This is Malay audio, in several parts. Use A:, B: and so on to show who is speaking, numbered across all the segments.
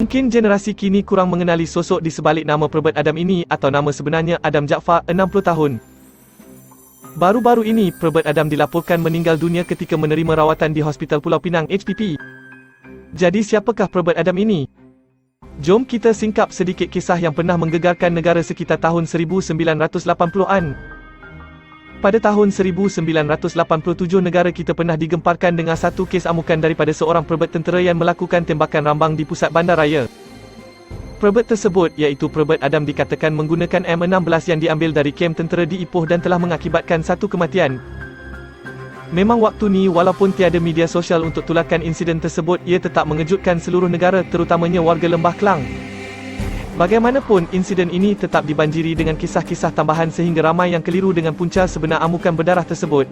A: Mungkin generasi kini kurang mengenali sosok di sebalik nama Probert Adam ini atau nama sebenarnya Adam Jaafar, 60 tahun. Baru-baru ini, Probert Adam dilaporkan meninggal dunia ketika menerima rawatan di Hospital Pulau Pinang HPP. Jadi siapakah Probert Adam ini? Jom kita singkap sedikit kisah yang pernah menggegarkan negara sekitar tahun 1980-an. Pada tahun 1987 negara kita pernah digemparkan dengan satu kes amukan daripada seorang Probert tentera yang melakukan tembakan rambang di pusat bandaraya. Probert tersebut, iaitu Probert Adam, dikatakan menggunakan M16 yang diambil dari kem tentera di Ipoh dan telah mengakibatkan satu kematian. Memang waktu ni, walaupun tiada media sosial untuk tularkan insiden tersebut, ia tetap mengejutkan seluruh negara, terutamanya warga Lembah Kelang. Bagaimanapun, insiden ini tetap dibanjiri dengan kisah-kisah tambahan sehingga ramai yang keliru dengan punca sebenar amukan berdarah tersebut.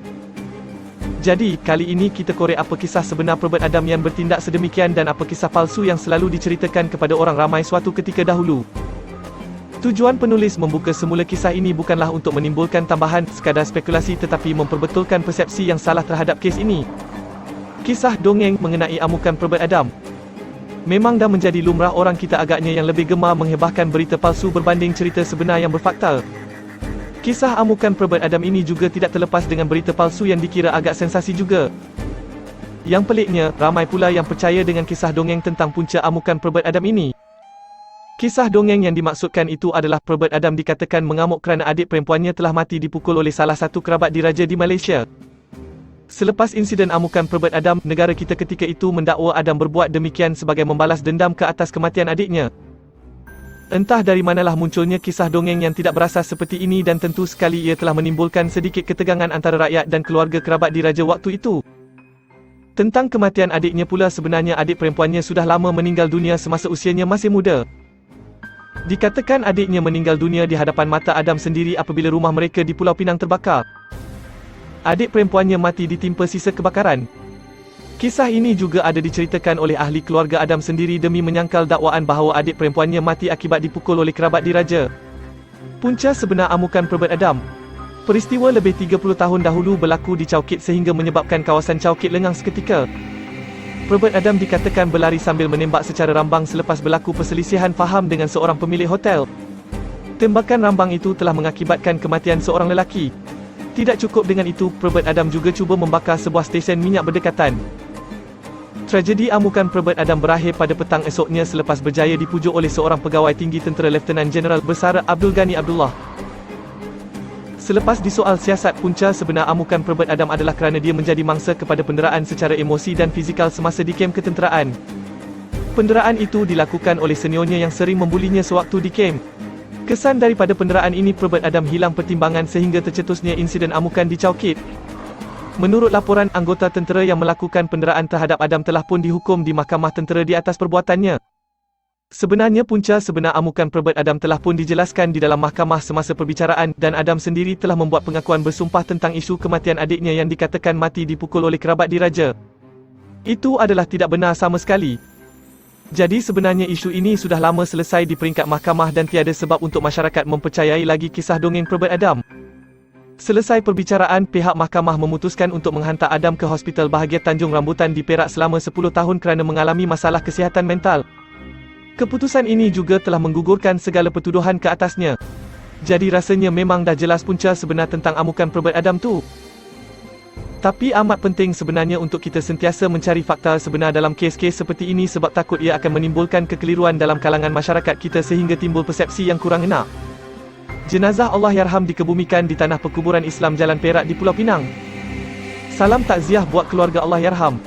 A: Jadi, kali ini kita korek apa kisah sebenar Probert Adam yang bertindak sedemikian dan apa kisah palsu yang selalu diceritakan kepada orang ramai suatu ketika dahulu. Tujuan penulis membuka semula kisah ini bukanlah untuk menimbulkan tambahan sekadar spekulasi tetapi memperbetulkan persepsi yang salah terhadap kes ini. Kisah dongeng mengenai amukan Probert Adam memang dah menjadi lumrah orang kita, agaknya yang lebih gemar menghebahkan berita palsu berbanding cerita sebenar yang berfakta. Kisah amukan Probert Adam ini juga tidak terlepas dengan berita palsu yang dikira agak sensasi juga. Yang peliknya, ramai pula yang percaya dengan kisah dongeng tentang punca amukan Probert Adam ini. Kisah dongeng yang dimaksudkan itu adalah Probert Adam dikatakan mengamuk kerana adik perempuannya telah mati dipukul oleh salah satu kerabat diraja di Malaysia. Selepas insiden amukan Probert Adam, negara kita ketika itu mendakwa Adam berbuat demikian sebagai membalas dendam ke atas kematian adiknya. Entah dari manalah munculnya kisah dongeng yang tidak berasas seperti ini dan tentu sekali ia telah menimbulkan sedikit ketegangan antara rakyat dan keluarga kerabat diraja waktu itu. Tentang kematian adiknya pula, sebenarnya adik perempuannya sudah lama meninggal dunia semasa usianya masih muda. Dikatakan adiknya meninggal dunia di hadapan mata Adam sendiri apabila rumah mereka di Pulau Pinang terbakar. Adik perempuannya mati ditimpa sisa kebakaran. Kisah ini juga ada diceritakan oleh ahli keluarga Adam sendiri demi menyangkal dakwaan bahawa adik perempuannya mati akibat dipukul oleh kerabat diraja. Punca sebenar amukan Probert Adam. Peristiwa lebih 30 tahun dahulu berlaku di Chowkit sehingga menyebabkan kawasan Chowkit lengang seketika. Probert Adam dikatakan berlari sambil menembak secara rambang selepas berlaku perselisihan faham dengan seorang pemilik hotel. Tembakan rambang itu telah mengakibatkan kematian seorang lelaki. Tidak cukup dengan itu, Probert Adam juga cuba membakar sebuah stesen minyak berdekatan. Tragedi amukan Probert Adam berakhir pada petang esoknya selepas berjaya dipujuk oleh seorang pegawai tinggi tentera Lieutenant Jeneral Bersara Abdul Ghani Abdullah. Selepas disoal siasat, punca sebenar amukan Probert Adam adalah kerana dia menjadi mangsa kepada penderaan secara emosi dan fizikal semasa di kem ketenteraan. Penderaan itu dilakukan oleh seniornya yang sering membulinya sewaktu di kem. Kesan daripada penderaan ini, Probert Adam hilang pertimbangan sehingga tercetusnya insiden amukan di Chowkit. Menurut laporan, anggota tentera yang melakukan penderaan terhadap Adam telah pun dihukum di mahkamah tentera di atas perbuatannya. Sebenarnya punca sebenar amukan Probert Adam telah pun dijelaskan di dalam mahkamah semasa perbicaraan dan Adam sendiri telah membuat pengakuan bersumpah tentang isu kematian adiknya yang dikatakan mati dipukul oleh kerabat diraja. Itu adalah tidak benar sama sekali. Jadi sebenarnya isu ini sudah lama selesai di peringkat mahkamah dan tiada sebab untuk masyarakat mempercayai lagi kisah dongeng Probert Adam. Selesai perbicaraan, pihak mahkamah memutuskan untuk menghantar Adam ke Hospital Bahagia Tanjung Rambutan di Perak selama 10 tahun kerana mengalami masalah kesihatan mental. Keputusan ini juga telah menggugurkan segala pertuduhan ke atasnya. Jadi rasanya memang dah jelas punca sebenar tentang amukan Probert Adam tu. Tapi amat penting sebenarnya untuk kita sentiasa mencari fakta sebenar dalam kes-kes seperti ini sebab takut ia akan menimbulkan kekeliruan dalam kalangan masyarakat kita sehingga timbul persepsi yang kurang enak. Jenazah Allahyarham dikebumikan di tanah perkuburan Islam Jalan Perak di Pulau Pinang. Salam takziah buat keluarga Allahyarham.